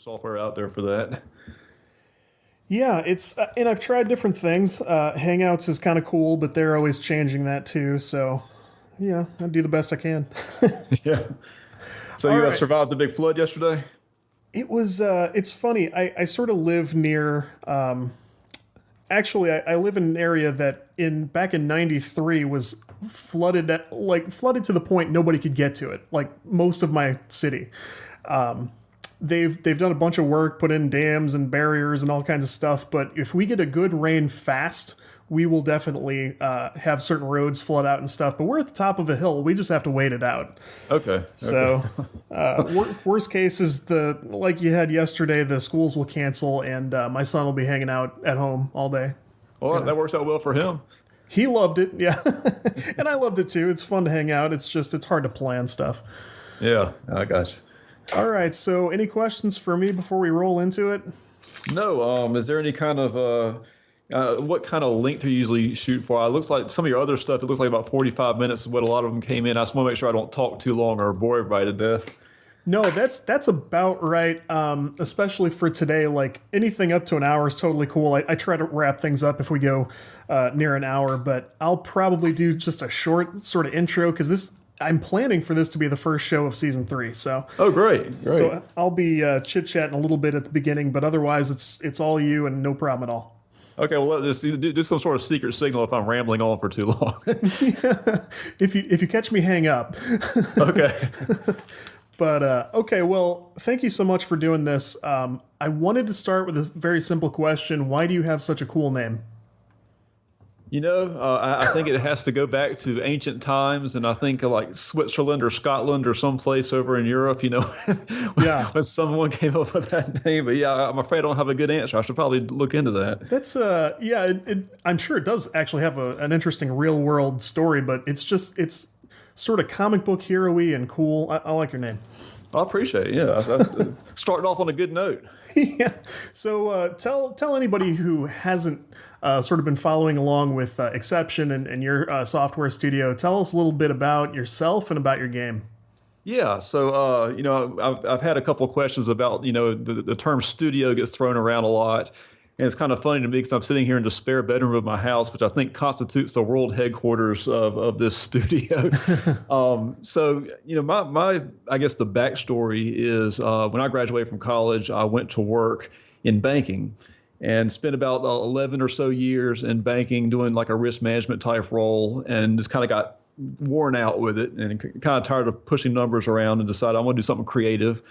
software out there for that. Yeah, it's and I've tried different things. Hangouts is kind of cool, but they're always changing that too. So yeah, I do the best I can. Yeah. So All you right. survived the big flood yesterday? It was. It's funny. I sort of live near. Actually, I live in an area that in back in '93 was flooded flooded to the point nobody could get to it. Like most of my city. They've done a bunch of work, put in dams and barriers and all kinds of stuff. But if we get a good rain fast, we will definitely have certain roads flood out and stuff. But we're at the top of a hill; we just have to wait it out. Okay. Okay. So, worst case is the like you had yesterday. The schools will cancel, and my son will be hanging out at home all day. Well, that works out well for him. He loved it, yeah, and I loved it too. It's fun to hang out. It's hard to plan stuff. Yeah, I got you. All right. So, any questions for me before we roll into it? No, is there any kind of what kind of length do you usually shoot for? It looks like some of your other stuff. It looks like about 45 minutes is what a lot of them came in. I just want to make sure I don't talk too long or bore everybody to death. No, that's about right. Especially for today, like anything up to an hour is totally cool. I try to wrap things up if we go near an hour, but I'll probably do just a short sort of intro because this I'm planning for this to be the first show of season 3. So Oh, great, great. so I'll be chit chatting a little bit at the beginning, but otherwise it's all you and no problem at all. Okay, well, let's do some sort of secret signal if I'm rambling on for too long. If you catch me, hang up. Okay. But okay, well, thank you so much for doing this. I wanted to start with a very simple question. Why do you have such a cool name? I think it has to go back to ancient times, and I think like Switzerland or Scotland or someplace over in Europe, Yeah, when someone came up with that name. But yeah, I'm afraid I don't have a good answer. I should probably look into that. that's yeah. I'm sure it does actually have an interesting real world story, but it's sort of comic book hero-y and cool. I like your name. I appreciate it. Yeah, that's starting off on a good note. Yeah. So tell anybody who hasn't sort of been following along with Exception and your software studio. Tell us a little bit about yourself and about your game. Yeah, so I've had a couple of questions about the term studio gets thrown around a lot, and it's kind of funny to me because I'm sitting here in the spare bedroom of my house, which I think constitutes the world headquarters of this studio. My I guess the backstory is when I graduated from college, I went to work in banking and spent about 11 or so years in banking doing like a risk management type role, and just kind of got worn out with it and kind of tired of pushing numbers around and decided I want to do something creative.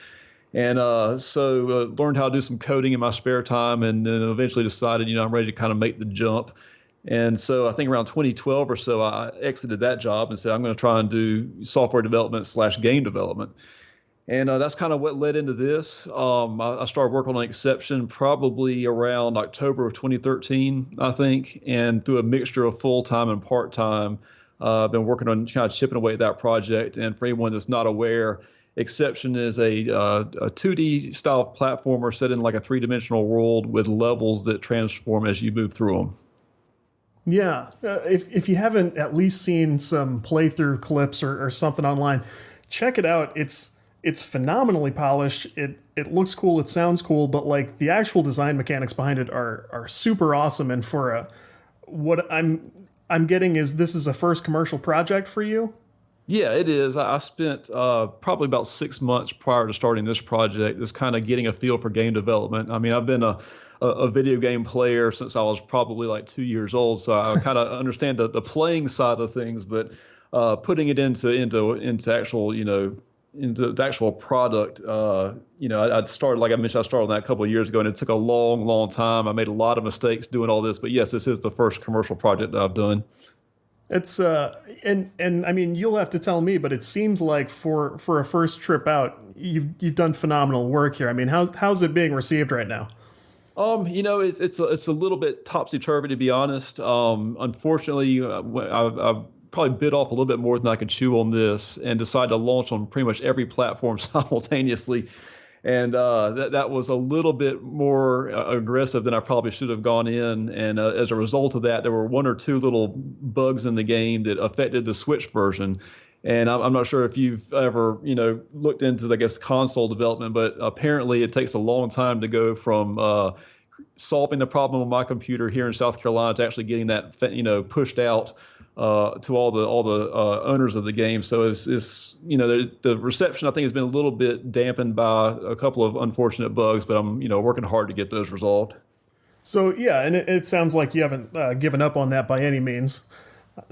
And learned how to do some coding in my spare time, and then eventually decided, I'm ready to kind of make the jump. And so I think around 2012 or so, I exited that job and said, I'm going to try and do software development / game development. And that's kind of what led into this. I started working on Exception probably around October of 2013, I think, and through a mixture of full-time and part-time, I've been working on kind of chipping away at that project. And for anyone that's not aware, Exception is a 2D style platformer set in like a three-dimensional world with levels that transform as you move through them. Yeah, if you haven't at least seen some playthrough clips or something online, check it out. It's phenomenally polished. It looks cool. It sounds cool. But like the actual design mechanics behind it are super awesome. And for what I'm getting is this is a first commercial project for you. Yeah, it is. I spent probably about 6 months prior to starting this project, just kind of getting a feel for game development. I mean, I've been a video game player since I was probably like 2 years old, so I kind of understand the playing side of things, but putting it into actual, into the actual product, I started, like I mentioned, I started on that a couple of years ago, and it took a long, long time. I made a lot of mistakes doing all this, but yes, this is the first commercial project that I've done. It's and I mean you'll have to tell me, but it seems like for a first trip out, you've done phenomenal work here. I mean, how's it being received right now? It's a little bit topsy turvy to be honest. Unfortunately, I've probably bit off a little bit more than I could chew on this, and decided to launch on pretty much every platform simultaneously. And that was a little bit more aggressive than I probably should have gone in. And as a result of that, there were one or two little bugs in the game that affected the Switch version. And I'm not sure if you've ever, looked into, I guess, console development, but apparently it takes a long time to go from solving the problem on my computer here in South Carolina to actually getting that, pushed out to all the owners of the game. So it's the reception, I think, has been a little bit dampened by a couple of unfortunate bugs, but I'm working hard to get those resolved. So yeah, and it sounds like you haven't given up on that by any means.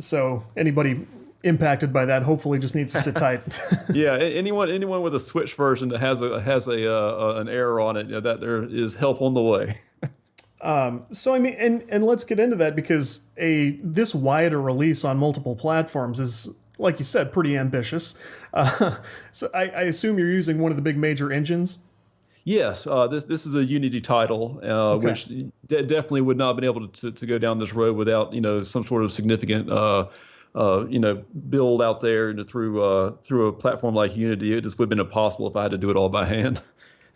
So anybody impacted by that hopefully just needs to sit tight. Yeah, anyone with a Switch version that has an error on it, that there is help on the way. So I mean, and let's get into that because this wide a release on multiple platforms is, like you said, pretty ambitious. So I assume you're using one of the big major engines. Yes, this is a Unity title, Okay. which definitely would not have been able to go down this road without some sort of significant build out there and through a platform like Unity. It just would have been impossible if I had to do it all by hand.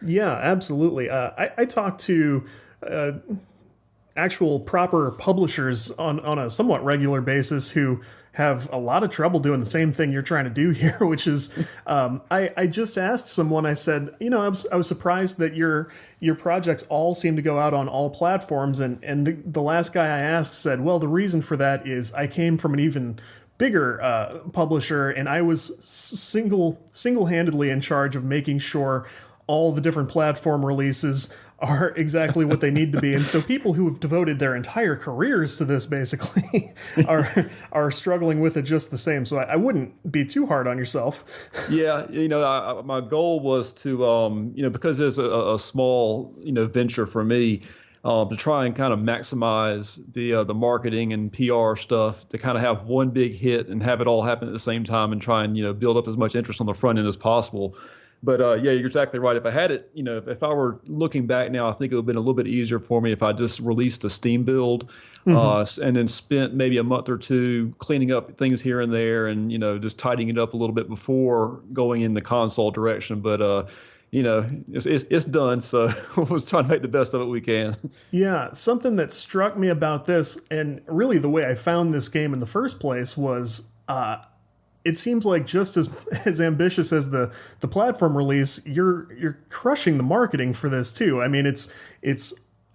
Yeah, absolutely. I talked to actual proper publishers on a somewhat regular basis who have a lot of trouble doing the same thing you're trying to do here, which is I just asked someone, I said, I was surprised that your projects all seem to go out on all platforms. And the last guy I asked said, well, the reason for that is I came from an even bigger publisher and I was single-handedly in charge of making sure all the different platform releases are exactly what they need to be. And so people who have devoted their entire careers to this basically are struggling with it just the same. So I wouldn't be too hard on yourself. Yeah, my goal was to, because it's a small, venture for me, to try and kind of maximize the marketing and PR stuff to kind of have one big hit and have it all happen at the same time and try and build up as much interest on the front end as possible. But yeah, you're exactly right. If I had it, if I were looking back now, I think it would have been a little bit easier for me if I just released a Steam build, and then spent maybe a month or two cleaning up things here and there, and just tidying it up a little bit before going in the console direction. But it's done, so we're trying to make the best of it we can. Yeah, something that struck me about this, and really the way I found this game in the first place was it seems like just as ambitious as the platform release, you're crushing the marketing for this too. I mean, it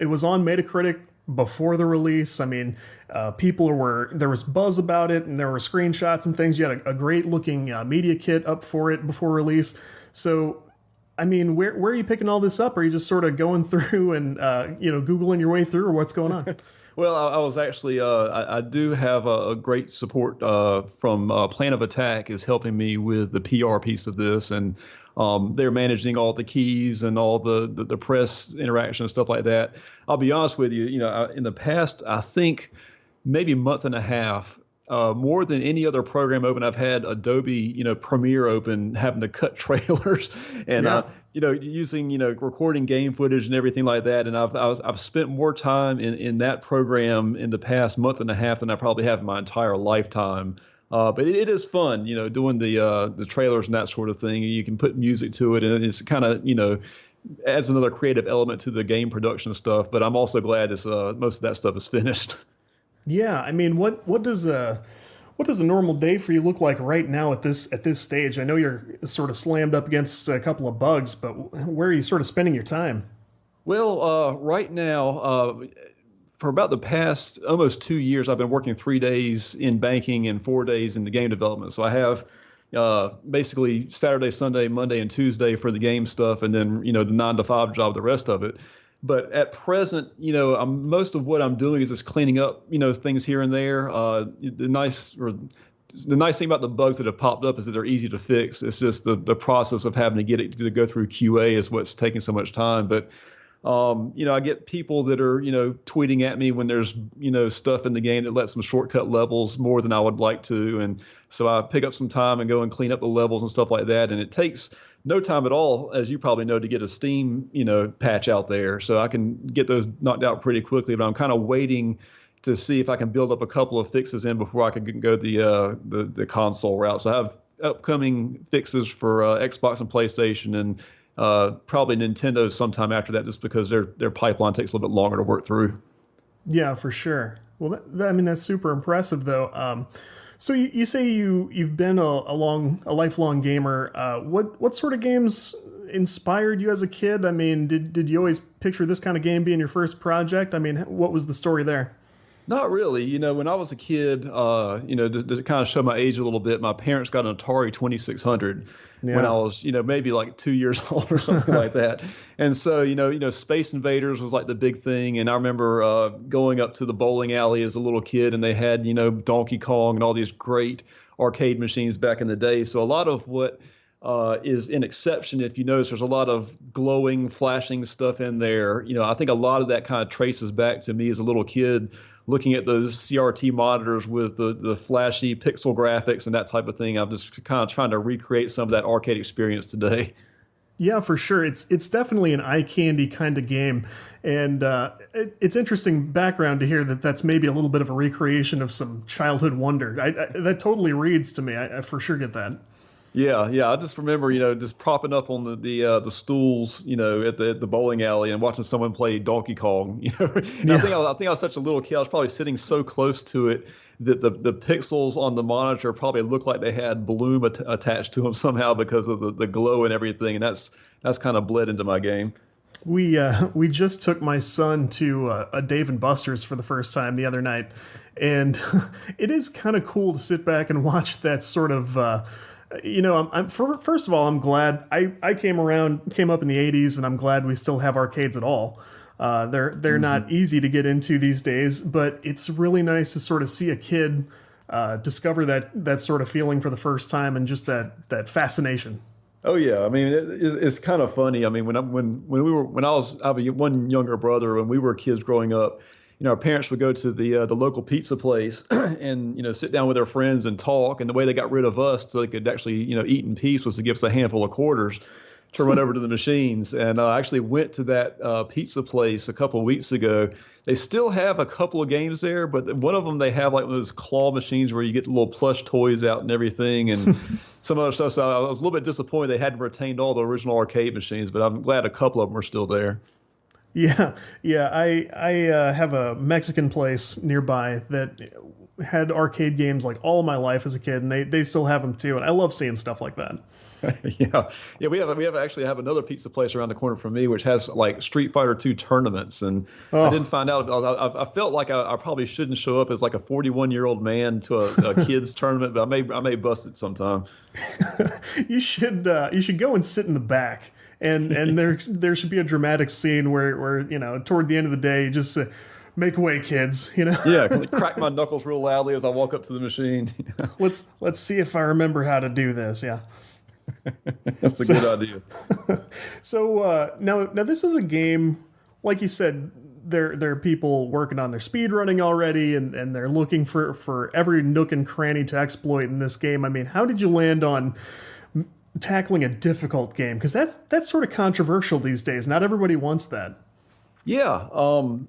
was on Metacritic before the release. I mean, there was buzz about it, and there were screenshots and things. You had a great looking media kit up for it before release. So, I mean, where are you picking all this up? Are you just sort of going through and Googling your way through, or what's going on? Well, I was actually, I do have a great support from Plan of Attack is helping me with the PR piece of this, and they're managing all the keys and all the press interaction and stuff like that. I'll be honest with you, in the past, I think maybe a month and a half, more than any other program open, I've had Adobe, Premiere open, having to cut trailers and Yeah. using recording game footage and everything like that. And I've spent more time in that program in the past month and a half than I probably have in my entire lifetime. But it is fun, doing the trailers and that sort of thing. You can put music to it, and it's kind of adds another creative element to the game production stuff. But I'm also glad it's most of that stuff is finished. Yeah, I mean, what does a normal day for you look like right now at this stage? I know you're sort of slammed up against a couple of bugs, but where are you sort of spending your time? Well, right now, for about the past almost 2 years, I've been working 3 days in banking and 4 days in the game development. So I have basically Saturday, Sunday, Monday, and Tuesday for the game stuff, and then the 9 to 5 job, the rest of it. But at present, most of what I'm doing is just cleaning up, things here and there. The nice thing about the bugs that have popped up is that they're easy to fix. It's just the process of having to get it to go through QA is what's taking so much time. But I get people that are, tweeting at me when there's, stuff in the game that lets them shortcut levels more than I would like to. And so I pick up some time and go and clean up the levels and stuff like that. And it takes no time at all, as you probably know, to get a Steam, patch out there. So I can get those knocked out pretty quickly, but I'm kind of waiting to see if I can build up a couple of fixes in before I can go the console route. So I have upcoming fixes for Xbox and PlayStation, and probably Nintendo sometime after that, just because their pipeline takes a little bit longer to work through. Yeah, for sure. Well, I mean, that's super impressive, though. So you say you've been a lifelong gamer. What sort of games inspired you as a kid? I mean, did you always picture this kind of game being your first project? I mean, what was the story there? Not really. When I was a kid, to kind of show my age a little bit, my parents got an Atari 2600 when I Yeah. was, maybe like 2 years old or something like that. And so, Space Invaders was like the big thing. And I remember going up to the bowling alley as a little kid, and they had, Donkey Kong and all these great arcade machines back in the day. So a lot of what is an exception, if you notice, there's a lot of glowing, flashing stuff in there. I think a lot of that kind of traces back to me as a little kid looking at those CRT monitors with the flashy pixel graphics and that type of thing. I'm just kind of trying to recreate some of that arcade experience today. Yeah, for sure. It's definitely an eye candy kind of game, and it's interesting background to hear that that's maybe a little bit of a recreation of some childhood wonder. That totally reads to me. I for sure get that. Yeah, yeah. I just remember, just propping up on the stools, at the bowling alley and watching someone play Donkey Kong. And Yeah. I think I was such a little kid. I was probably sitting so close to it that the pixels on the monitor probably looked like they had bloom attached to them somehow because of the glow and everything. And that's kind of bled into my game. We just took my son to a Dave and Buster's for the first time the other night, and it is kind of cool to sit back and watch that sort of. First of all, I'm glad I came up in the '80s, and I'm glad we still have arcades at all. They're not easy to get into these days, but it's really nice to sort of see a kid discover that sort of feeling for the first time and just that fascination. Oh yeah, I mean it's kind of funny. I mean I have one younger brother when we were kids growing up. Our parents would go to the local pizza place and sit down with their friends and talk. And the way they got rid of us so they could actually eat in peace was to give us a handful of quarters to run over to the machines. And I actually went to that pizza place a couple of weeks ago. They still have a couple of games there, but one of them they have like one of those claw machines where you get the little plush toys out and everything and some other stuff. So I was a little bit disappointed they hadn't retained all the original arcade machines, but I'm glad a couple of them are still there. Yeah, yeah. I have a Mexican place nearby that had arcade games like all my life as a kid, and they still have them too. And I love seeing stuff like that. Yeah, yeah. We actually have another pizza place around the corner from me, which has like Street Fighter 2 tournaments, and I Oh, didn't find out. I felt like I probably shouldn't show up as like a 41-year-old man to a kids tournament, but I may bust it sometime. you should go and sit in the back, and there should be a dramatic scene where toward the end of the day you just say, make way, kids. Yeah, crack my knuckles real loudly as I walk up to the machine. Let's see if I remember how to do this. Yeah. That's a So, good idea. so now this is a game, like you said. There are people working on their speed running already, and they're looking for every nook and cranny to exploit in this game. I mean, how did you land on tackling a difficult game? Because that's sort of controversial these days. Not everybody wants that. Yeah, I'll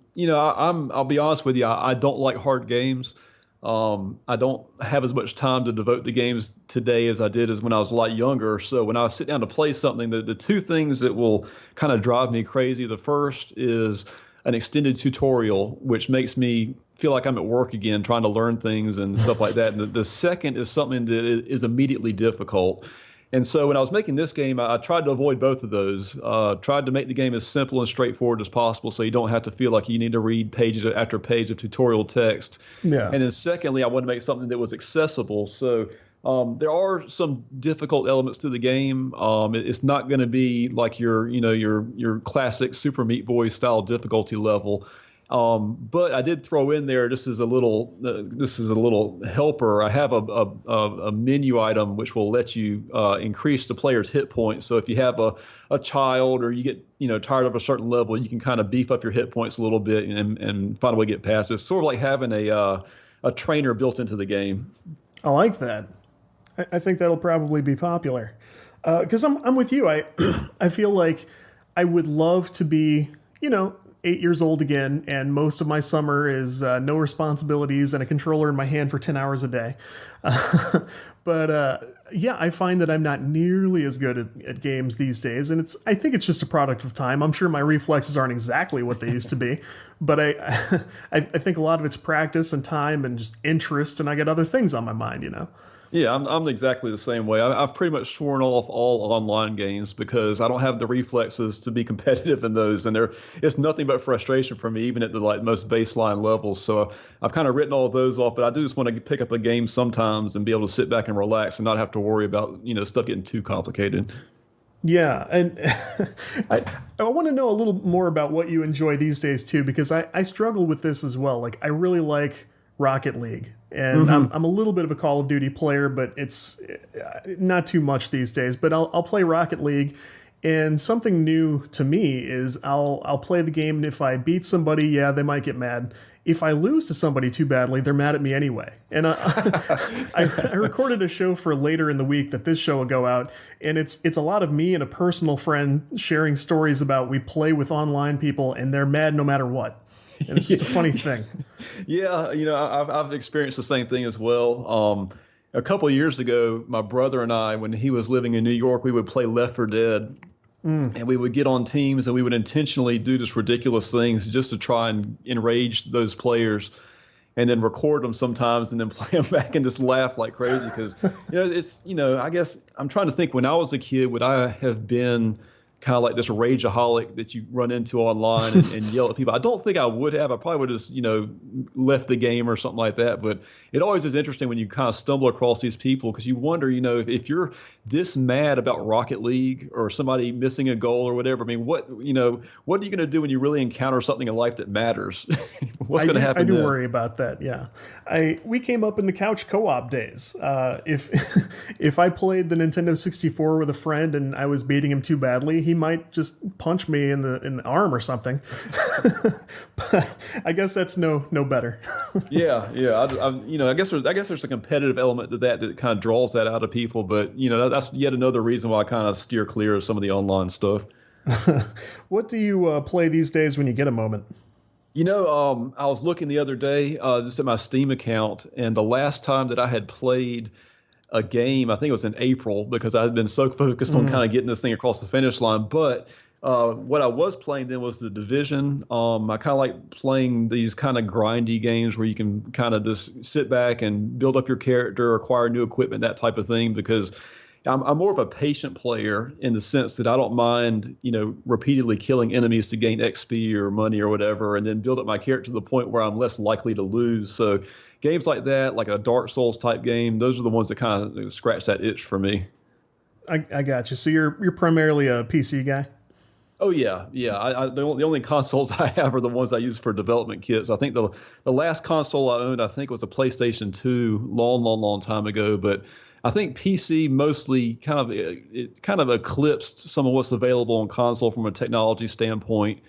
be honest with you. I don't like hard games. I don't have as much time to devote to games today as I did as when I was a lot younger. So when I sit down to play something, the two things that will kind of drive me crazy. The first is an extended tutorial, which makes me feel like I'm at work again, trying to learn things and stuff like that. And the second is something that is immediately difficult. And so when I was making this game, I tried to avoid both of those. Tried to make the game as simple and straightforward as possible, so you don't have to feel like you need to read pages after page of tutorial text. Yeah. And then secondly, I wanted to make something that was accessible. So there are some difficult elements to the game. It's not going to be like your classic Super Meat Boy style difficulty level. But I did throw in there this is a little helper. I have a menu item which will let you increase the player's hit points. So if you have a child or you get tired of a certain level, you can kind of beef up your hit points a little bit and find a way to get past it. It's sort of like having a trainer built into the game. I like that. I think that'll probably be popular. Because I'm with you. I feel like I would love to be 8 years old again, and most of my summer is no responsibilities and a controller in my hand for 10 hours a day. But Yeah, I find that I'm not nearly as good at games these days, and I think it's just a product of time. I'm sure my reflexes aren't exactly what they used to be, but I think a lot of it's practice and time and just interest, and I got other things on my mind, you know. Yeah, I'm exactly the same way. I've pretty much sworn off all online games because I don't have the reflexes to be competitive in those, and it's nothing but frustration for me, even at the like most baseline levels. So I've kind of written all of those off, but I do just want to pick up a game sometimes and be able to sit back and relax and not have to worry about stuff getting too complicated. Yeah, and I I want to know a little more about what you enjoy these days too, because I struggle with this as well. Like I really like Rocket League, and Hmm. I'm a little bit of a Call of Duty player, but it's not too much these days. But I'll play Rocket League, and something new to me is I'll play the game, and if I beat somebody, yeah, they might get mad. If I lose to somebody too badly, they're mad at me anyway. And I recorded a show for later in the week that this show will go out, and it's a lot of me and a personal friend sharing stories about we play with online people, and they're mad no matter what. And it's just a funny thing. Yeah, I've experienced the same thing as well. A couple of years ago, my brother and I, when he was living in New York, we would play Left 4 Dead, and we would get on teams and we would intentionally do just ridiculous things just to try and enrage those players, and then record them sometimes and then play them back and just laugh like crazy because it's I guess I'm trying to think when I was a kid, would I have been kind of like this rageaholic that you run into online and yell at people? I don't think I would have. I probably would have just, left the game or something like that. But it always is interesting when you kind of stumble across these people because you wonder, if you're this mad about Rocket League or somebody missing a goal or whatever. I mean, what are you going to do when you really encounter something in life that matters? What's going to happen I do then? worry about that. Yeah, we came up in the couch co-op days. If if I played the Nintendo 64 with a friend and I was beating him too badly, he might just punch me in the arm or something. But I guess that's no better. Yeah, yeah. I guess there's a competitive element to that kind of draws that out of people. But that's yet another reason why I kind of steer clear of some of the online stuff. What do you play these days when you get a moment? I was looking the other day just at my Steam account, and the last time that I had played a game, I think it was in April, because I had been so focused on kind of getting this thing across the finish line. But what I was playing then was the Division. I kind of like playing these kind of grindy games where you can kind of just sit back and build up your character, acquire new equipment, that type of thing, because I'm more of a patient player in the sense that I don't mind, repeatedly killing enemies to gain XP or money or whatever, and then build up my character to the point where I'm less likely to lose. So games like that, like a Dark Souls type game, those are the ones that kind of scratch that itch for me. I got you. So you're primarily a PC guy. Oh yeah, yeah. The only consoles I have are the ones I use for development kits. I think the last console I owned, I think, was a PlayStation 2, long, long, long time ago. But I think PC mostly it kind of eclipsed some of what's available on console from a technology standpoint,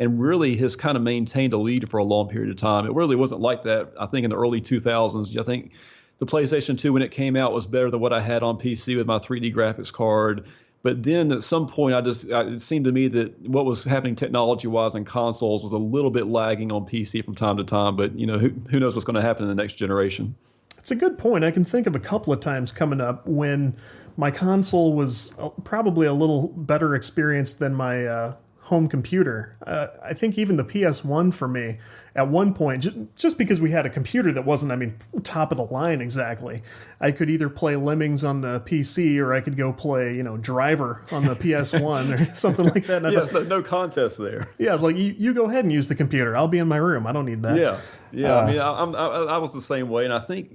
and really has kind of maintained a lead for a long period of time. It really wasn't like that, I think, in the early 2000s. I think the PlayStation 2, when it came out, was better than what I had on PC with my 3D graphics card. But then at some point, it seemed to me that what was happening technology-wise in consoles was a little bit lagging on PC from time to time. But who knows what's going to happen in the next generation? It's a good point. I can think of a couple of times coming up when my console was probably a little better experience than my home computer. I think even the PS1 for me, at one point, just because we had a computer that wasn't, top of the line exactly, I could either play Lemmings on the PC or I could go play, Driver on the PS1 or something like that. And Yes, no contest there. yeah, it's like, you go ahead and use the computer. I'll be in my room. I don't need that. Yeah, yeah. I was the same way, and I think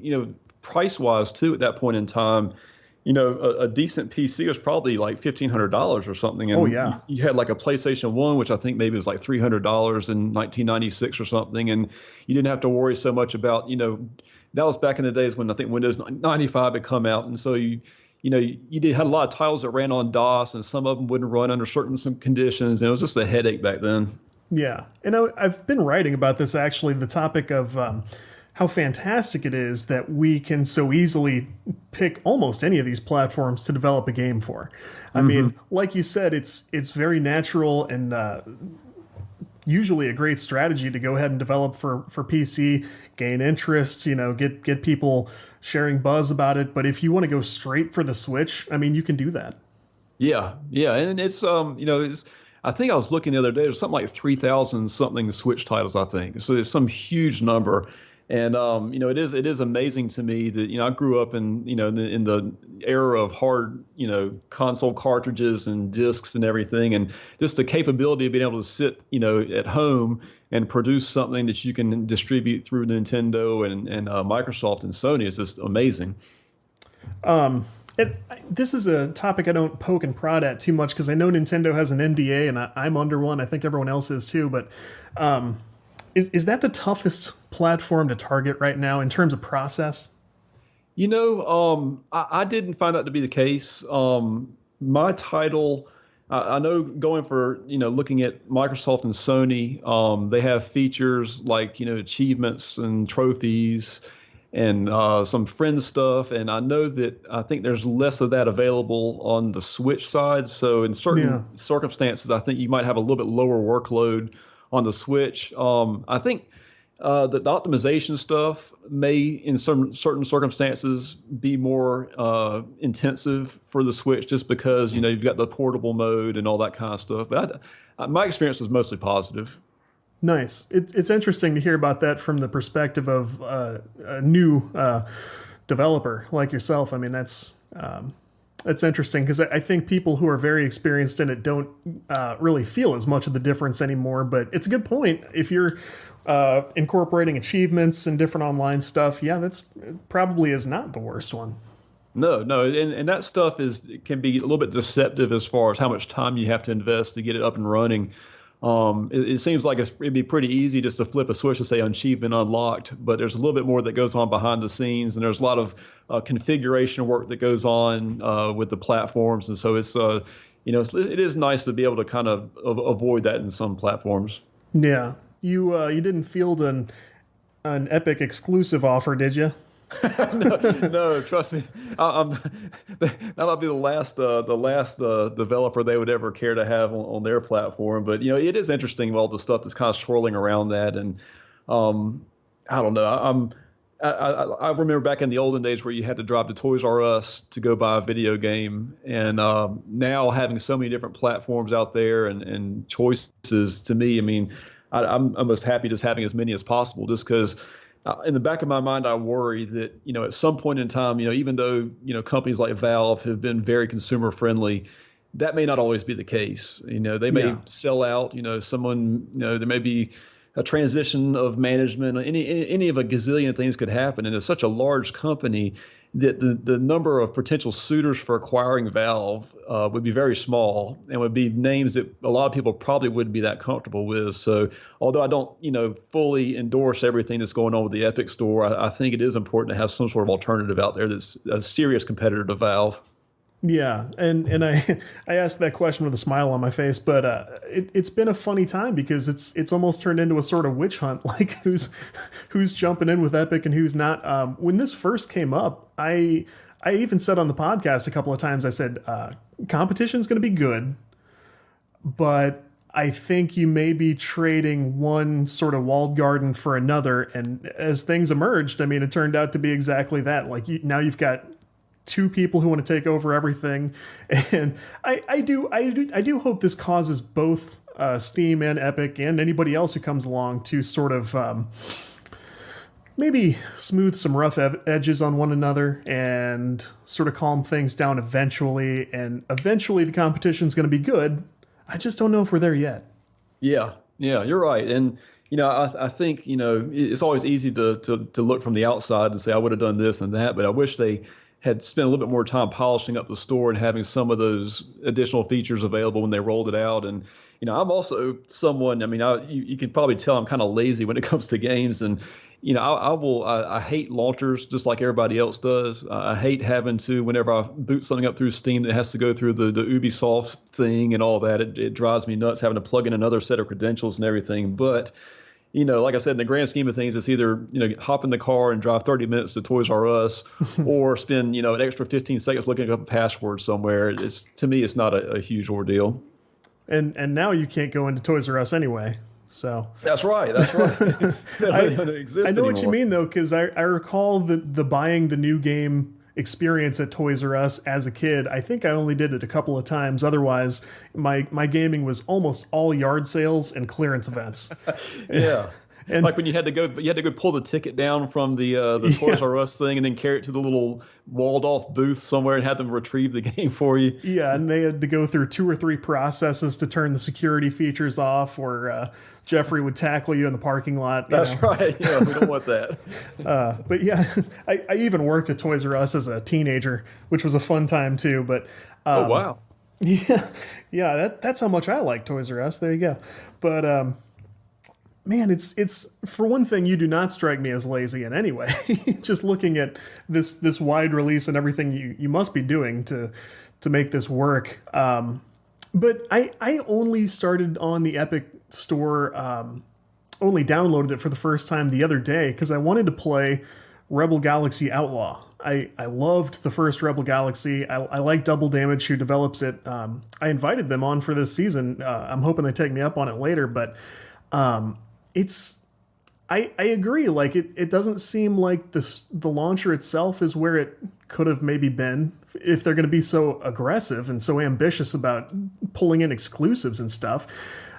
price wise too at that point in time, a decent PC was probably like $1,500 or something. And Oh, yeah. you had like a PlayStation 1, which I think maybe was like $300 in 1996 or something, and you didn't have to worry so much about that was back in the days when I think Windows 95 had come out, and so had a lot of titles that ran on DOS, and some of them wouldn't run under some conditions, and it was just a headache back then. Yeah. And I've been writing about this actually, the topic of how fantastic it is that we can so easily pick almost any of these platforms to develop a game for. I mean, like you said, it's very natural and usually a great strategy to go ahead and develop for PC, gain interest, get people sharing buzz about it. But if you want to go straight for the Switch, I mean, you can do that. Yeah, yeah, and it's it's. I think I was looking the other day. There's something like 3,000 something Switch titles. I think so. It's some huge number, and it is amazing to me that I grew up in in the era of hard console cartridges and discs and everything, and just the capability of being able to sit at home and produce something that you can distribute through Nintendo and Microsoft and Sony is just amazing. This is a topic I don't poke and prod at too much because I know Nintendo has an NDA and I'm under one. I think everyone else is too. But is that the toughest platform to target right now in terms of process? I didn't find that to be the case. My title, I know going for, looking at Microsoft and Sony, they have features like, achievements and trophies and some friend stuff. And I think there's less of that available on the Switch side. So in certain circumstances, I think you might have a little bit lower workload on the Switch. I think the optimization stuff may, in some certain circumstances, be more intensive for the Switch, just because you've got the portable mode and all that kind of stuff. But my experience was mostly positive. Nice. It's interesting to hear about that from the perspective of a new developer like yourself. I mean, that's interesting because I think people who are very experienced in it don't really feel as much of the difference anymore. But it's a good point. If you're incorporating achievements and different online stuff, yeah, that's probably is not the worst one. No, no, and that stuff can be a little bit deceptive as far as how much time you have to invest to get it up and running. It seems like it'd be pretty easy just to flip a switch and say achievement unlocked, but there's a little bit more that goes on behind the scenes, and there's a lot of configuration work that goes on with the platforms, and so it is nice to be able to kind of avoid that in some platforms. Yeah, you didn't field an Epic exclusive offer, did you? No, no, trust me. That might be the last developer they would ever care to have on their platform. But it is interesting all the stuff that's kind of swirling around that, and I don't know. I remember back in the olden days where you had to drive to Toys R Us to go buy a video game, and now having so many different platforms out there and choices, to me, I mean, I'm almost happy just having as many as possible, just because. In the back of my mind, I worry that, at some point in time, even though, companies like Valve have been very consumer friendly, that may not always be the case. They may sell out, someone, there may be a transition of management, any of a gazillion things could happen. And it's such a large company that the number of potential suitors for acquiring Valve would be very small, and would be names that a lot of people probably wouldn't be that comfortable with. So although I don't, fully endorse everything that's going on with the Epic Store, I think it is important to have some sort of alternative out there that's a serious competitor to Valve. Yeah, and I I asked that question with a smile on my face, but it's been a funny time because it's almost turned into a sort of witch hunt, like who's jumping in with Epic and who's not. When this first came up, I even said on the podcast a couple of times, I said competition's going to be good, but I think you may be trading one sort of walled garden for another. And as things emerged, I mean, it turned out to be exactly that. Like now you've got two people who want to take over everything, and I do hope this causes both Steam and Epic and anybody else who comes along to sort of maybe smooth some rough edges on one another and sort of calm things down eventually. And eventually, the competition's going to be good. I just don't know if we're there yet. Yeah, yeah, you're right, and. I think, it's always easy to look from the outside and say, I would have done this and that, but I wish they had spent a little bit more time polishing up the store and having some of those additional features available when they rolled it out. And, I'm also someone, I mean, you can probably tell I'm kind of lazy when it comes to games. And, I hate launchers just like everybody else does. I hate having to, whenever I boot something up through Steam that has to go through the Ubisoft thing and all that, it drives me nuts having to plug in another set of credentials and everything. But, like I said, in the grand scheme of things, it's either, hop in the car and drive 30 minutes to Toys R Us or spend, an extra 15 seconds looking up a password somewhere. To me, it's not a huge ordeal. And now you can't go into Toys R Us anyway. So That's right. That's right. They don't exist I know anymore. what you mean though, because I recall the buying the new game experience at Toys R Us as a kid. I think I only did it a couple of times. Otherwise, my gaming was almost all yard sales and clearance events. Yeah. And Like when you had to go pull the ticket down from the Toys R Us thing and then carry it to the little walled off booth somewhere and have them retrieve the game for you. yeah, and they had to go through 2 or 3 processes to turn the security features off, or Jeffrey would tackle you in the parking lot. That's right. Yeah, we don't want that. But yeah, I even worked at Toys R Us as a teenager, which was a fun time too. But Oh wow. yeah, that's how much I like Toys R Us. There you go. But man, it's for one thing, you do not strike me as lazy in any way. Just looking at this wide release and everything you must be doing to make this work. But I only started on the Epic Store, only downloaded it for the first time the other day because I wanted to play Rebel Galaxy Outlaw. I loved the first Rebel Galaxy. I like Double Damage, who develops it. I invited them on for this season. I'm hoping they take me up on it later, but I agree. Like it doesn't seem like the launcher itself is where it could have maybe been if they're going to be so aggressive and so ambitious about pulling in exclusives and stuff.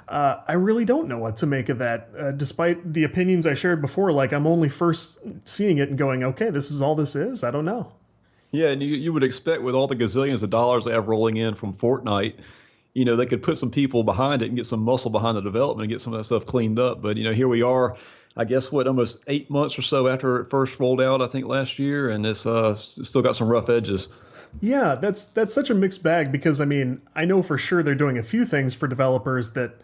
I really don't know what to make of that, despite the opinions I shared before. Like, I'm only first seeing it and going, okay, this is all this is. I don't know. Yeah, and you would expect with all the gazillions of dollars they have rolling in from Fortnite, they could put some people behind it and get some muscle behind the development and get some of that stuff cleaned up. But, here we are, I guess, almost 8 months or so after it first rolled out, I think last year, and it's still got some rough edges. Yeah, that's such a mixed bag because, I mean, I know for sure they're doing a few things for developers that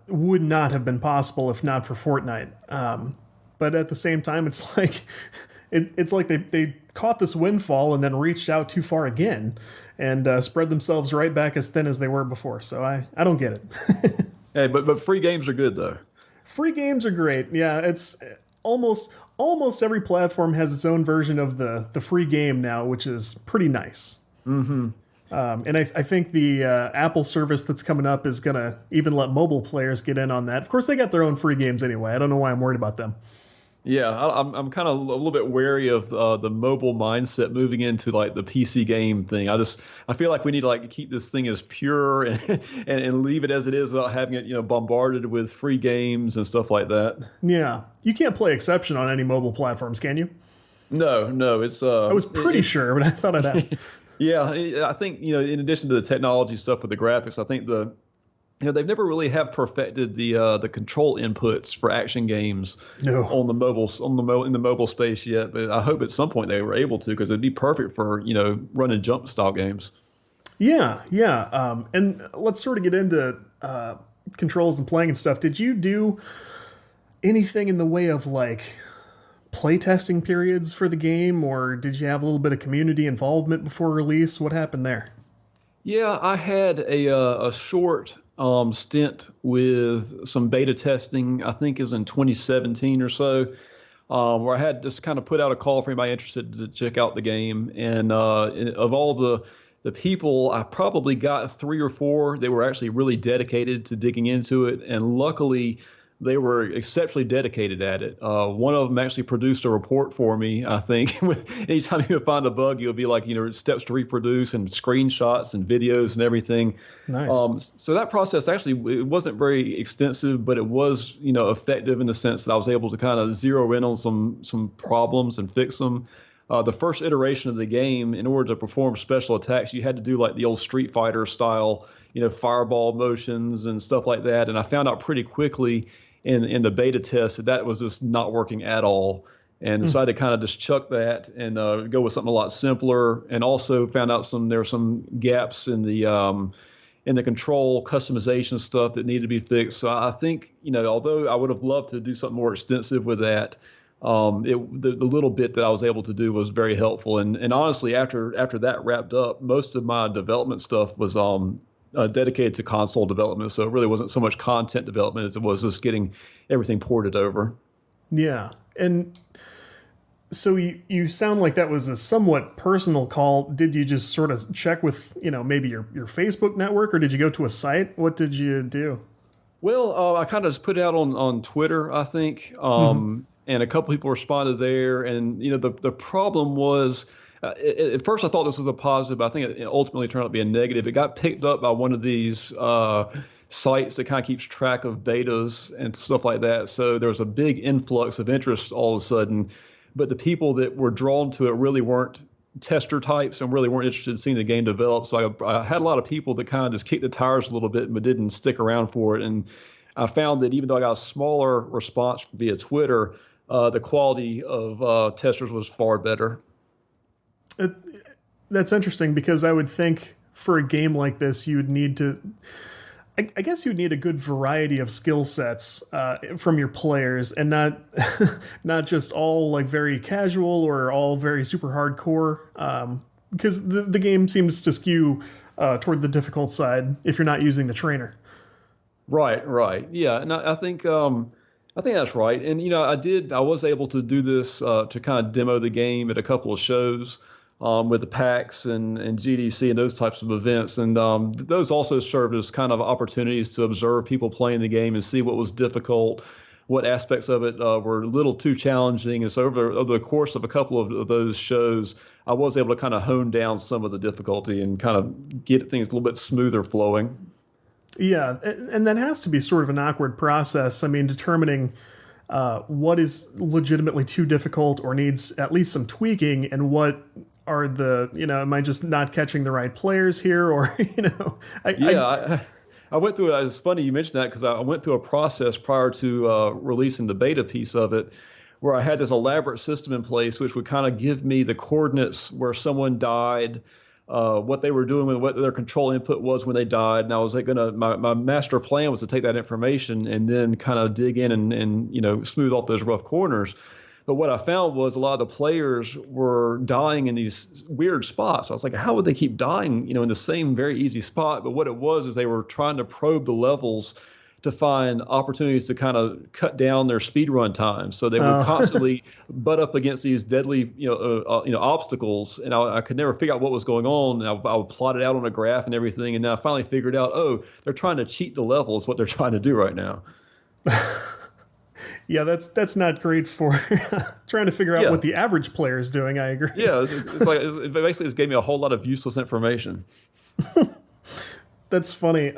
would not have been possible if not for Fortnite. But at the same time, it's like it's like they caught this windfall and then reached out too far again and spread themselves right back as thin as they were before. So I don't get it. Hey, but free games are good though. Free games are great. Yeah, it's almost every platform has its own version of the free game now, which is pretty nice. Mm-hmm. And I think the Apple service that's coming up is going to even let mobile players get in on that. Of course, they got their own free games anyway. I don't know why I'm worried about them. Yeah, I'm kind of a little bit wary of the mobile mindset moving into like the PC game thing. I feel like we need to like keep this thing as pure and leave it as it is without having it bombarded with free games and stuff like that. Yeah, you can't play Exception on any mobile platforms, can you? No, it's I was pretty sure, but I thought I'd ask. Yeah, I think in addition to the technology stuff with the graphics, I think they've never really have perfected the control inputs for action games No. on the in the mobile space yet. But I hope at some point they were able to because it'd be perfect for run and jump style games. Yeah. And let's sort of get into controls and playing and stuff. Did you do anything in the way of like playtesting periods for the game, or did you have a little bit of community involvement before release? What happened there? Yeah, I had a short stint with some beta testing. I think is in 2017 or so, where I had just kind of put out a call for anybody interested to check out the game. And of all the people, I probably got 3 or 4 that were actually really dedicated to digging into it. And luckily, they were exceptionally dedicated at it. One of them actually produced a report for me, I think. Anytime you would find a bug, it would be like, steps to reproduce and screenshots and videos and everything. Nice. So that process actually, it wasn't very extensive, but it was, effective in the sense that I was able to kind of zero in on some problems and fix them. The first iteration of the game, in order to perform special attacks, you had to do like the old Street Fighter style, fireball motions and stuff like that. And I found out pretty quickly in the beta test that was just not working at all. And decided to kind of just chuck that and go with something a lot simpler. And also found out there were some gaps in the control customization stuff that needed to be fixed. So I think, although I would have loved to do something more extensive with that, the little bit that I was able to do was very helpful. And honestly, after that wrapped up, most of my development stuff was dedicated to console development. So it really wasn't so much content development as it was just getting everything ported over. Yeah. And so you sound like that was a somewhat personal call. Did you just sort of check with, maybe your Facebook network, or did you go to a site? What did you do? Well, I kind of just put it out on Twitter, I think, Hmm. and a couple people responded there. And the problem was, at first I thought this was a positive, but I think it ultimately turned out to be a negative. It got picked up by one of these sites that kind of keeps track of betas and stuff like that. So there was a big influx of interest all of a sudden, but the people that were drawn to it really weren't tester types and really weren't interested in seeing the game develop. So I had a lot of people that kind of just kicked the tires a little bit but didn't stick around for it. And I found that even though I got a smaller response via Twitter, the quality of testers was far better. It, that's interesting because I would think for a game like this, you would need to. I guess you'd need a good variety of skill sets from your players, and not not just all like very casual or all very super hardcore. Because the game seems to skew toward the difficult side if you're not using the trainer. Right, right. Yeah, and I think that's right. And I was able to do this to kind of demo the game at a couple of shows with the PAX and GDC and those types of events. And those also served as kind of opportunities to observe people playing the game and see what was difficult, what aspects of it were a little too challenging. And so over the course of a couple of those shows, I was able to kind of hone down some of the difficulty and kind of get things a little bit smoother flowing. Yeah, and that has to be sort of an awkward process. I mean, determining what is legitimately too difficult or needs at least some tweaking, and what are am I just not catching the right players here, or Yeah, I went through it. It's funny you mentioned that because I went through a process prior to releasing the beta piece of it, where I had this elaborate system in place, which would kind of give me the coordinates where someone died, what they were doing, and what their control input was when they died. And I was like, my master plan was to take that information and then kind of dig in and smooth off those rough corners. But what I found was a lot of the players were dying in these weird spots. I was like, how would they keep dying, in the same very easy spot? But what it was is they were trying to probe the levels to find opportunities to kind of cut down their speed run time. So they would uh, constantly butt up against these deadly, obstacles, and I could never figure out what was going on. And I would plot it out on a graph and everything, and then I finally figured out, oh, they're trying to cheat the level is what they're trying to do right now. yeah, that's not great for trying to figure out Yeah, what the average player is doing. I agree. yeah, it's like it basically just gave me a whole lot of useless information. That's funny.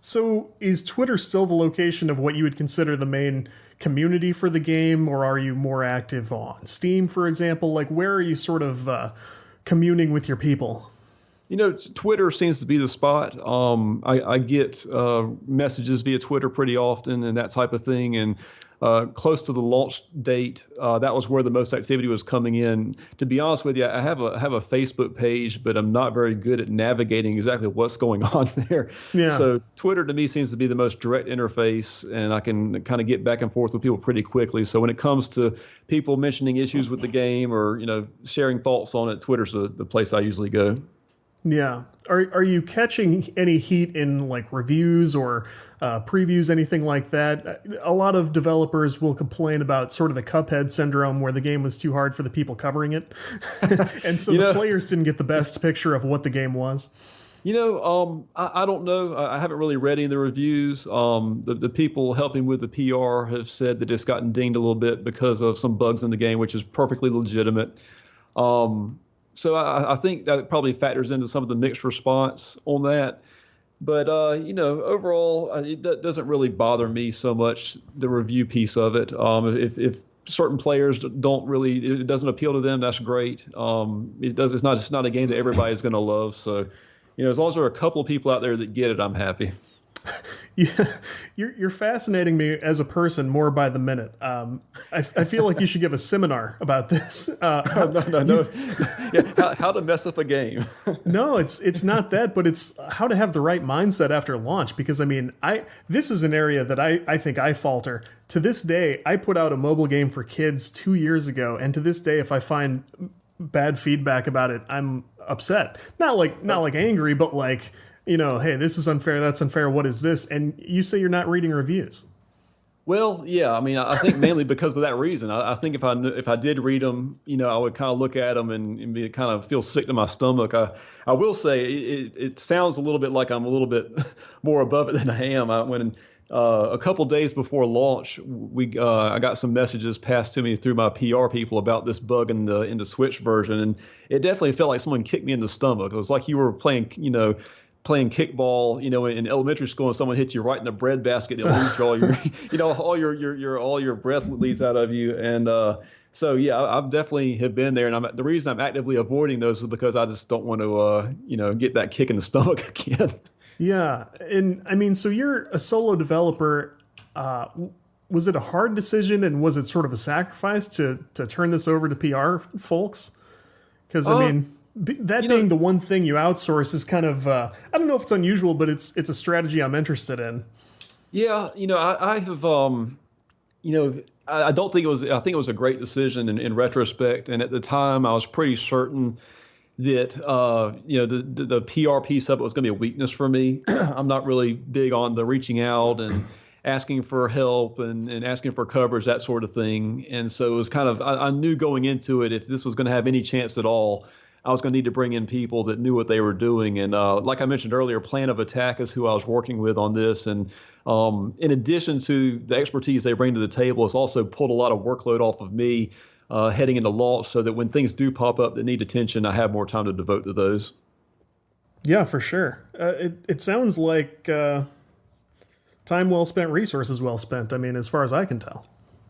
So is Twitter still the location of what you would consider the main community for the game, or are you more active on Steam, for example? Like, where are you sort of communing with your people? Twitter seems to be the spot. I get messages via Twitter pretty often and that type of thing. And close to the launch date, that was where the most activity was coming in. To be honest with you, I have a Facebook page, but I'm not very good at navigating exactly what's going on there. Yeah. So Twitter to me seems to be the most direct interface, and I can kind of get back and forth with people pretty quickly. So when it comes to people mentioning issues with the game or sharing thoughts on it, Twitter's the place I usually go. Yeah. Are you catching any heat in like reviews or previews, anything like that? A lot of developers will complain about sort of the Cuphead syndrome where the game was too hard for the people covering it. And so You the know, players didn't get the best picture of what the game was. I don't know. I haven't really read any of the reviews. The people helping with the PR have said that it's gotten dinged a little bit because of some bugs in the game, which is perfectly legitimate. So I think that probably factors into some of the mixed response on that. But overall, it doesn't really bother me so much the review piece of it. If certain players don't really, it doesn't appeal to them, that's great. It does. It's not a game that everybody's going to love. So, as long as there are a couple of people out there that get it, I'm happy. Yeah, you're fascinating me as a person more by the minute. I feel like you should give a seminar about this. No, no, no. Yeah, how to mess up a game. No, it's not that, but it's how to have the right mindset after launch. Because I mean, I this is an area that I think I falter. To this day, I put out a mobile game for kids 2 years ago, and to this day, if I find bad feedback about it, I'm upset. Not like angry, but like, hey, this is unfair, that's unfair, what is this? And you say you're not reading reviews. Well, yeah, I mean, I think mainly because of that reason. I think if I did read them, I would kind of look at them and be kind of feel sick to my stomach. I will say it sounds a little bit like I'm a little bit more above it than I am. When a couple days before launch, we I got some messages passed to me through my PR people about this bug in the Switch version, and it definitely felt like someone kicked me in the stomach. It was like you were playing, playing kickball, in elementary school, and someone hit you right in the bread basket and it leaves all your, all your breath leaves out of you. And so yeah, I definitely have been there, and the reason I'm actively avoiding those is because I just don't want to, get that kick in the stomach again. Yeah, and I mean, so you're a solo developer. Was it a hard decision, and was it sort of a sacrifice to turn this over to PR folks? Because I mean, that being the one thing you outsource is kind of I don't know if it's unusual, but it's a strategy I'm interested in. Yeah, I have, I don't think it was. I think it was a great decision in retrospect, and at the time, I was pretty certain that the PR piece of it was going to be a weakness for me. I'm not really big on the reaching out and asking for help and asking for coverage, that sort of thing. And so it was kind of, I knew going into it, if this was going to have any chance at all, I was going to need to bring in people that knew what they were doing. And like I mentioned earlier, Plan of Attack is who I was working with on this. And in addition to the expertise they bring to the table, it's also pulled a lot of workload off of me heading into launch, so that when things do pop up that need attention, I have more time to devote to those. Yeah, for sure. It sounds like time well spent, resources well spent. I mean, as far as I can tell.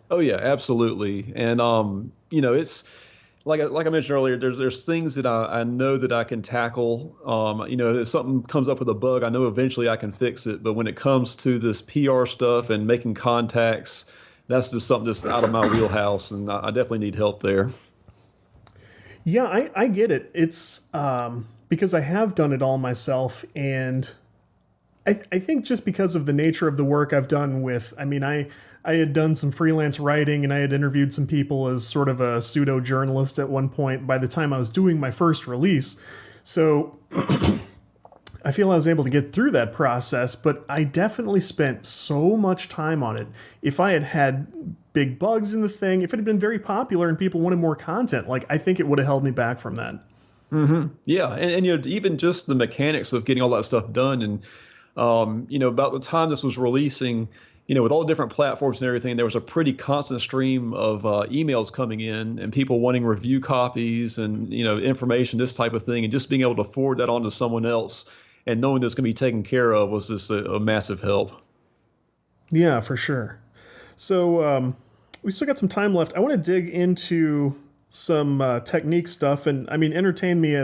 Oh yeah, absolutely. And it's like I mentioned earlier, there's things that I know that I can tackle. If something comes up with a bug, I know eventually I can fix it. But when it comes to this PR stuff and making contacts, that's just something that's out of my wheelhouse, and I definitely need help there. Yeah, I get it. It's because I have done it all myself, and I think just because of the nature of the work I've done with, I mean, I had done some freelance writing, and I had interviewed some people as sort of a pseudo journalist at one point by the time I was doing my first release. So I feel I was able to get through that process, but I definitely spent so much time on it. If I had had big bugs in the thing, if it had been very popular and people wanted more content, like, I think it would have held me back from that. Yeah, and even just the mechanics of getting all that stuff done, and about the time this was releasing, with all the different platforms and everything, there was a pretty constant stream of emails coming in and people wanting review copies and information, this type of thing, and just being able to forward that on to someone else and knowing that's going to be taken care of was just a massive help. Yeah, for sure. So we still got some time left. I want to dig into some technique stuff, and I mean, entertain me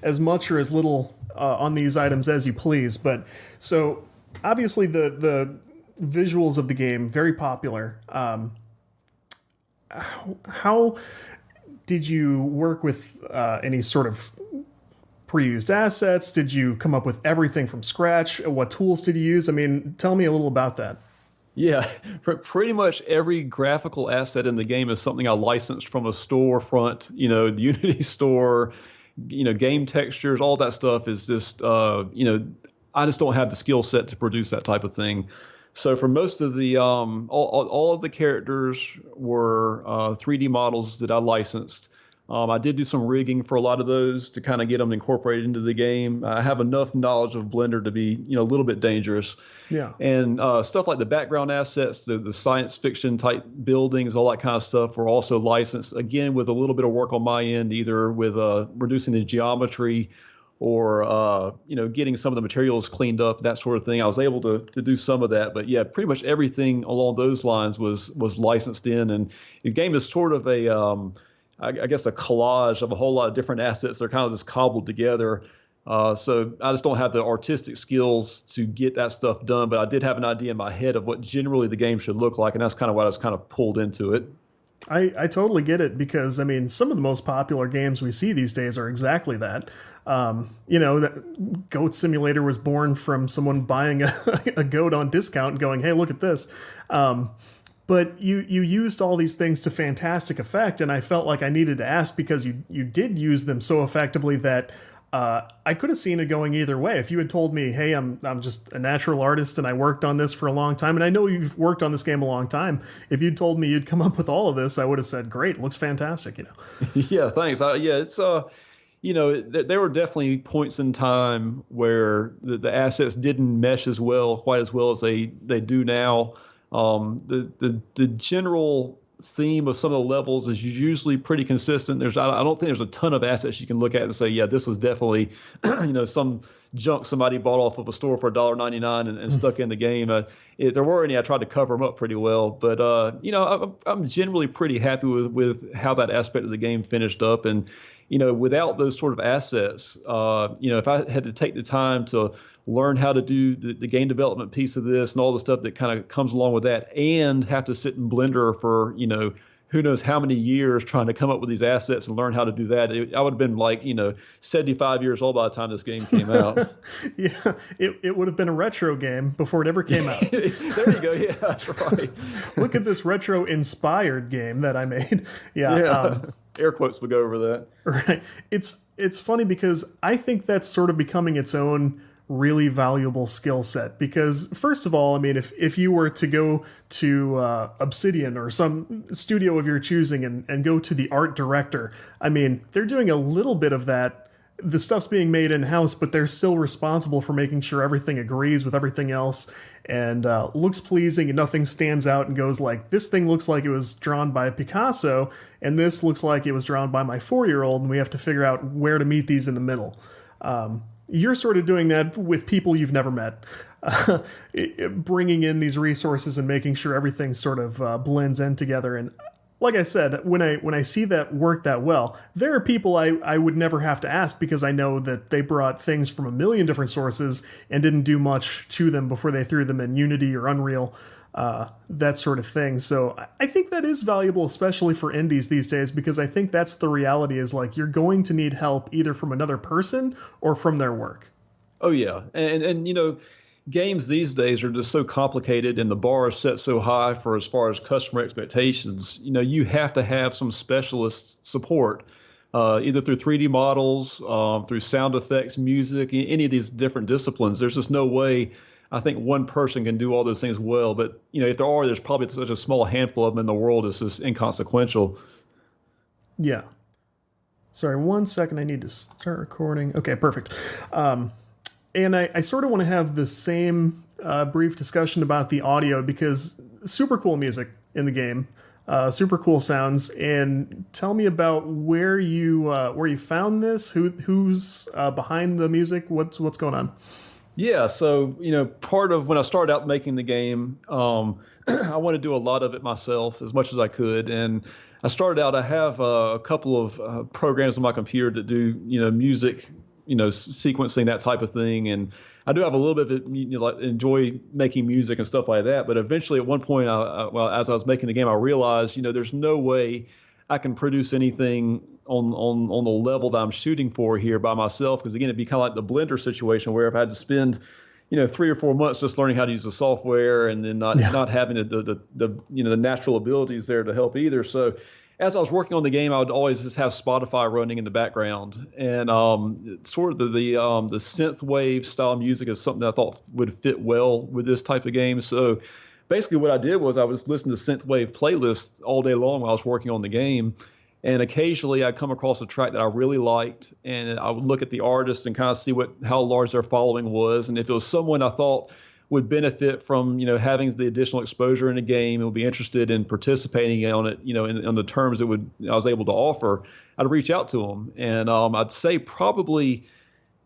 as much or as little on these items as you please. But so obviously the visuals of the game, very popular. How did you work with any sort of pre-used assets? Did you come up with everything from scratch? What tools did you use? I mean, tell me a little about that. Yeah, pretty much every graphical asset in the game is something I licensed from a storefront, the Unity store, game textures, all that stuff is just, I just don't have the skill set to produce that type of thing. So for most of the, all of the characters were 3D models that I licensed. I did do some rigging for a lot of those to kind of get them incorporated into the game. I have enough knowledge of Blender to be, a little bit dangerous. Yeah. And stuff like the background assets, the science fiction type buildings, all that kind of stuff were also licensed, again, with a little bit of work on my end, either with reducing the geometry or, getting some of the materials cleaned up, that sort of thing. I was able to do some of that. But yeah, pretty much everything along those lines was licensed in. And the game is sort of I guess a collage of a whole lot of different assets. They're kind of just cobbled together. So I just don't have the artistic skills to get that stuff done, but I did have an idea in my head of what generally the game should look like, and that's kind of why I was kind of pulled into it. I totally get it, because I mean, some of the most popular games we see these days are exactly that. That Goat Simulator was born from someone buying a goat on discount and going, "Hey, look at this." But you used all these things to fantastic effect, and I felt like I needed to ask, because you did use them so effectively that I could have seen it going either way. If you had told me, "Hey, I'm just a natural artist and I worked on this for a long time," and I know you've worked on this game a long time, if you'd told me you'd come up with all of this, I would have said, "Great, looks fantastic," Yeah, thanks. Yeah, it's there were definitely points in time where the assets didn't mesh as well, quite as well as they do now. The general theme of some of the levels is usually pretty consistent. I don't think there's a ton of assets you can look at and say, yeah, this was definitely some junk somebody bought off of a store for $1.99 and stuck in the game. If there were any, I tried to cover them up pretty well. But I'm generally pretty happy with how that aspect of the game finished up. And without those sort of assets, if I had to take the time to learn how to do the game development piece of this and all the stuff that kind of comes along with that, and have to sit in Blender for, who knows how many years trying to come up with these assets and learn how to do that. I would have been like, 75 years old by the time this game came out. Yeah, it would have been a retro game before it ever came out. There you go. Yeah, that's right. Look at this retro-inspired game that I made. Yeah. Air quotes would go over that. Right. It's funny because I think that's sort of becoming its own really valuable skill set, because first of all, I mean, if you were to go to Obsidian or some studio of your choosing and go to the art director, I mean, they're doing a little bit of that. The stuff's being made in-house, but they're still responsible for making sure everything agrees with everything else and looks pleasing and nothing stands out and goes like, this thing looks like it was drawn by Picasso and this looks like it was drawn by my 4-year-old, and we have to figure out where to meet these in the middle. You're sort of doing that with people you've never met, bringing in these resources and making sure everything sort of blends in together. And like I said, when I see that work that well, there are people I would never have to ask because I know that they brought things from a million different sources and didn't do much to them before they threw them in Unity or Unreal, that sort of thing. So I think that is valuable, especially for indies these days, because I think that's the reality, is like you're going to need help either from another person or from their work. Oh yeah, and games these days are just so complicated and the bar is set so high for as far as customer expectations. You have to have some specialist support, either through 3D models, through sound effects, music, any of these different disciplines. There's just no way I think one person can do all those things well. But, if there's probably such a small handful of them in the world, it's just inconsequential. Yeah. Sorry, 1 second. I need to start recording. Okay, perfect. And I sort of want to have the same brief discussion about the audio, because super cool music in the game, super cool sounds. And tell me about where you found this, who's behind the music, what's going on. Yeah, so part of when I started out making the game, I wanted to do a lot of it myself as much as I could, and I started out. I have a couple of programs on my computer that do music, sequencing, that type of thing. And I do have a little bit of it, like enjoy making music and stuff like that. But eventually at one point, as I was making the game, I realized, there's no way I can produce anything on the level that I'm shooting for here by myself. Because again, it'd be kind of like the Blender situation where if I had to spend, 3 or 4 months just learning how to use the software and then not having the natural abilities there to help either. So as I was working on the game, I would always just have Spotify running in the background, and sort of the synthwave style music is something that I thought would fit well with this type of game. So basically, what I did was I was listening to synthwave playlists all day long while I was working on the game, and occasionally I'd come across a track that I really liked, and I would look at the artist and kind of see how large their following was, and if it was someone I thought would benefit from having the additional exposure in the game and would be interested in participating on it, in the terms that I was able to offer, I'd reach out to them. And I'd say probably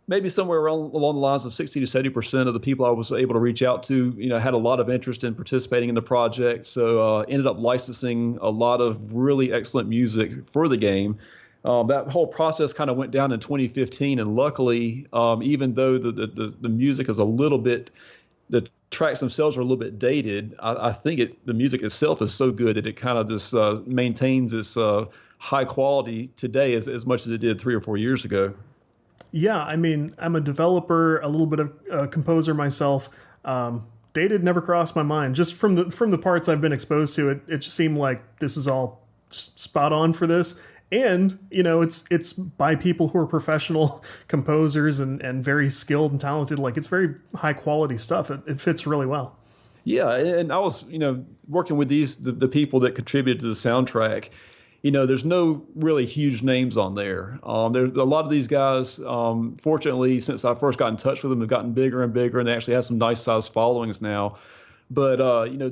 maybe somewhere along the lines of 60 to 70% of the people I was able to reach out to, had a lot of interest in participating in the project. So ended up licensing a lot of really excellent music for the game. That whole process kind of went down in 2015, and luckily, even though the music is a little bit, the tracks themselves are a little bit dated, I think the music itself is so good that it kind of just maintains its high quality today as much as it did 3 or 4 years ago. Yeah, I mean, I'm a developer, a little bit of a composer myself. Dated never crossed my mind. Just from the parts I've been exposed to, it just seemed like this is all just spot on for this. And, it's by people who are professional composers and very skilled and talented. Like, it's very high quality stuff. It fits really well. Yeah, and I was, working with the people that contributed to the soundtrack. there's no really huge names on there. There's a lot of these guys. Fortunately, since I first got in touch with them, have gotten bigger and bigger, and they actually have some nice sized followings now. But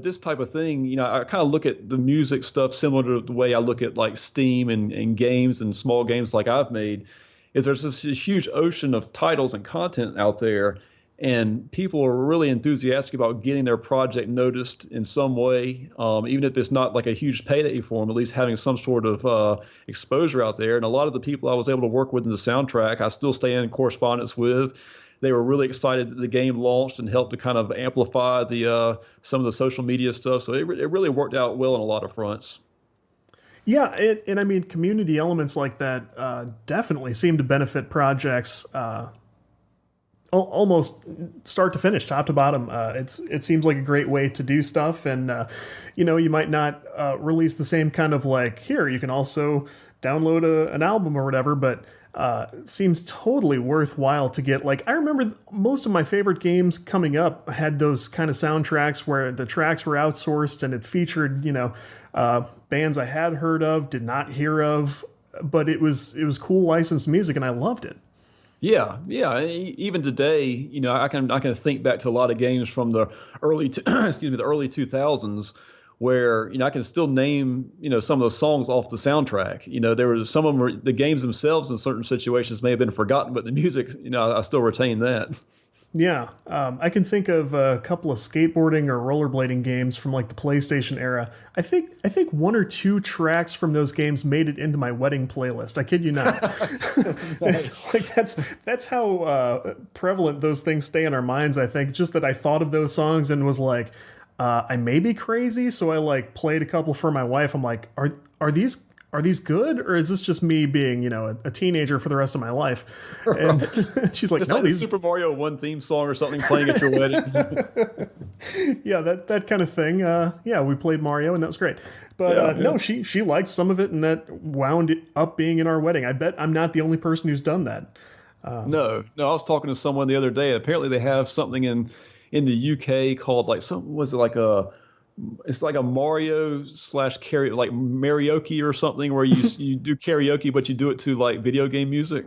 this type of thing, I kind of look at the music stuff similar to the way I look at like Steam and games and small games like I've made. Is there's this huge ocean of titles and content out there, and people are really enthusiastic about getting their project noticed in some way, even if it's not like a huge payday for them, at least having some sort of exposure out there. And a lot of the people I was able to work with in the soundtrack, I still stay in correspondence with. They were really excited that the game launched and helped to kind of amplify the some of the social media stuff. So it really worked out well on a lot of fronts. Yeah, and I mean, community elements like that definitely seem to benefit projects almost start to finish, top to bottom. It seems like a great way to do stuff, and you might not release the same kind of like here. You can also download an album or whatever, but seems totally worthwhile to get. Like I remember most of my favorite games coming up had those kind of soundtracks where the tracks were outsourced and it featured bands I had heard of, did not hear of, but it was cool licensed music and I loved it. Yeah, yeah. Even today, I can think back to a lot of games from the early, excuse me, the early 2000s, where I can still name some of those songs off the soundtrack. There was some of them the games themselves in certain situations may have been forgotten, but the music, I still retain that. Yeah, I can think of a couple of skateboarding or rollerblading games from like the PlayStation era. I think one or two tracks from those games made it into my wedding playlist. I kid you not. Nice. Like that's how prevalent those things stay in our minds. I think just that I thought of those songs and was like, I may be crazy, so I like played a couple for my wife. I'm like, are these good, or is this just me being, a teenager for the rest of my life? And she's like, It's no, like the these. Super Mario One theme song or something playing at your wedding. Yeah, that kind of thing. Yeah, we played Mario, and that was great. But Yeah. no, she liked some of it, and that wound up being in our wedding. I bet I'm not the only person who's done that. No, no. I was talking to someone the other day. Apparently, they have something in the UK called like something. Was it like a? It's like a Mario slash karaoke, like karaoke or something, where you do karaoke, but you do it to like video game music.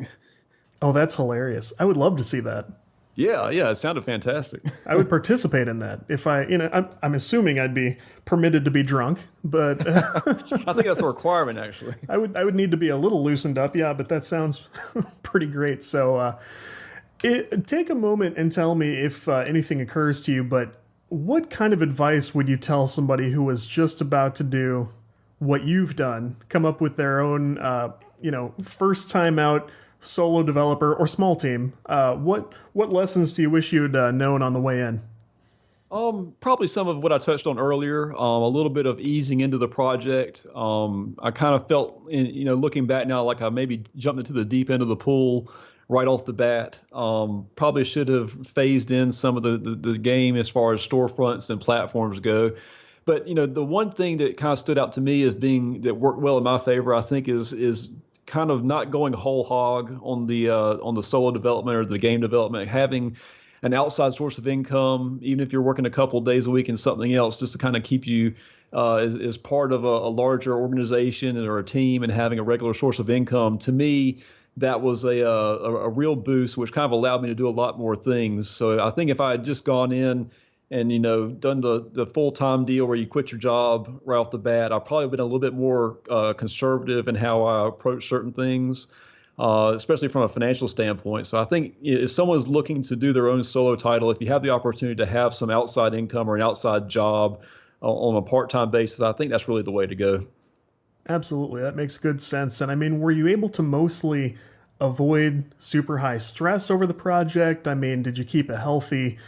Oh, that's hilarious. I would love to see that. Yeah, yeah. It sounded fantastic. I would participate in that if I'm assuming I'd be permitted to be drunk, but I think that's a requirement, actually. I would need to be a little loosened up. Yeah, but that sounds pretty great. So, take a moment and tell me if anything occurs to you. But what kind of advice would you tell somebody who was just about to do what you've done, come up with their own, first time out solo developer or small team? What lessons do you wish you'd known on the way in? Probably some of what I touched on earlier. A little bit of easing into the project. I kind of felt, looking back now, like I maybe jumped into the deep end of the pool right off the bat. Probably should have phased in some of the game as far as storefronts and platforms go. But the one thing that kind of stood out to me as being that worked well in my favor, I think, is kind of not going whole hog on the solo development or the game development, having an outside source of income, even if you're working a couple of days a week in something else, just to kind of keep you as part of a larger organization or a team and having a regular source of income. To me, that was a real boost, which kind of allowed me to do a lot more things. So I think if I had just gone in and done the full-time deal where you quit your job right off the bat, I've probably been a little bit more conservative in how I approach certain things, especially from a financial standpoint. So I think if someone's looking to do their own solo title, if you have the opportunity to have some outside income or an outside job on a part-time basis, I think that's really the way to go. Absolutely, that makes good sense. And I mean, were you able to mostly avoid super high stress over the project? I mean, did you keep a healthy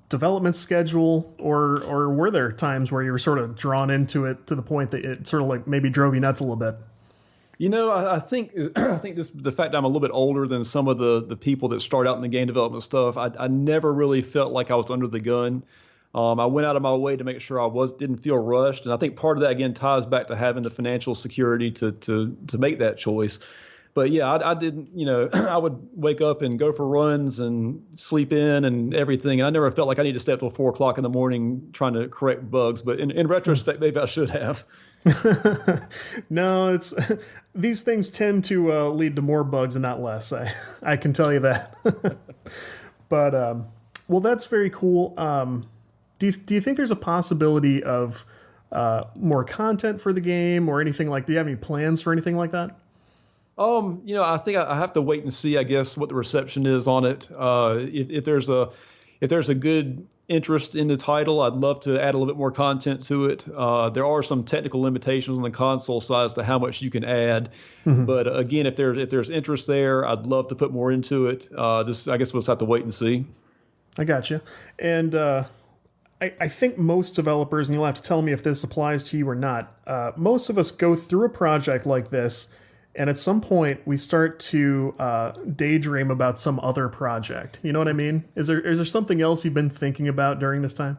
development schedule, or were there times where you were sort of drawn into it to the point that it sort of like maybe drove you nuts a little bit? I think I think this the fact that I'm a little bit older than some of the people that start out in the game development stuff. I never really felt like I was under the gun. I went out of my way to make sure didn't feel rushed, and I think part of that again ties back to having the financial security to make that choice. But yeah, I didn't, I would wake up and go for runs and sleep in and everything. And I never felt like I need to stay up till 4 o'clock in the morning trying to correct bugs. But in retrospect, maybe I should have. No, it's these things tend to lead to more bugs and not less. I can tell you that. But well, that's very cool. Do you think there's a possibility of more content for the game or anything like? Do you have any plans for anything like that? I think I have to wait and see, I guess, what the reception is on it. If there's a good interest in the title, I'd love to add a little bit more content to it. There are some technical limitations on the console side as to how much you can add. But again, if there's interest there, I'd love to put more into it. Just I guess we'll just have to wait and see. I got you. And I think most developers, and you'll have to tell me if this applies to you or not, most of us go through a project like this, and at some point we start to daydream about some other project. You know what I mean? Is there something else you've been thinking about during this time?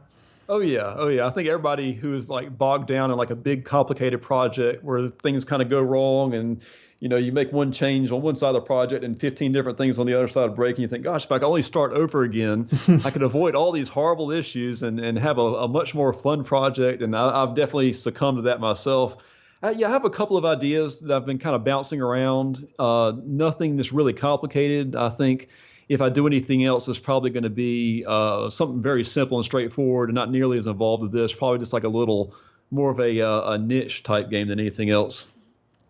Oh yeah, oh yeah. I think everybody who is like bogged down in like a big complicated project where things kind of go wrong and you make one change on one side of the project and 15 different things on the other side break, and you think, gosh, if I could only start over again, I could avoid all these horrible issues and have a much more fun project. And I've definitely succumbed to that myself. Yeah, I have a couple of ideas that I've been kind of bouncing around. Nothing that's really complicated. I think if I do anything else, it's probably going to be something very simple and straightforward and not nearly as involved as this. Probably just like a little more of a niche type game than anything else.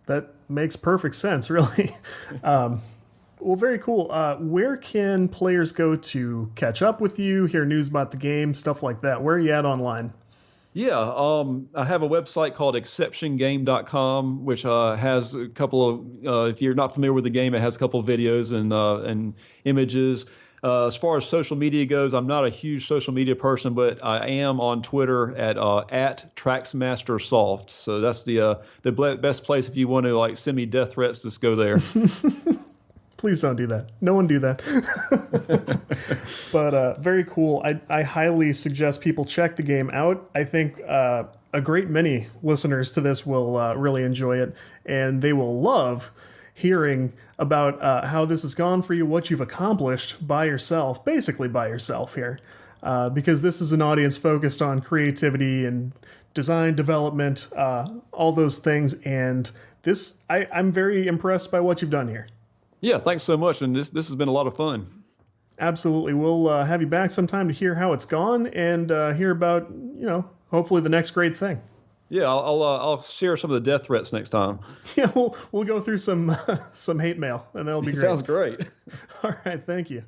That makes perfect sense, really. Well, very cool. Where can players go to catch up with you, hear news about the game, stuff like that? Where are you at online? Yeah, I have a website called exceptiongame.com, which has a couple of, if you're not familiar with the game, it has a couple of videos and images. As far as social media goes, I'm not a huge social media person, but I am on Twitter at TraxmasterSoft. So that's the best place if you want to like send me death threats. Just go there. Please don't do that. No one do that. But very cool. I highly suggest people check the game out. I think a great many listeners to this will really enjoy it, and they will love hearing about how this has gone for you, what you've accomplished by yourself, basically by yourself here, because this is an audience focused on creativity and design development, all those things. And I'm very impressed by what you've done here. Yeah, thanks so much. And this has been a lot of fun. Absolutely. We'll have you back sometime to hear how it's gone and hear about, hopefully the next great thing. Yeah, I'll share some of the death threats next time. Yeah, we'll go through some hate mail, and that'll be great. Sounds great. All right, thank you.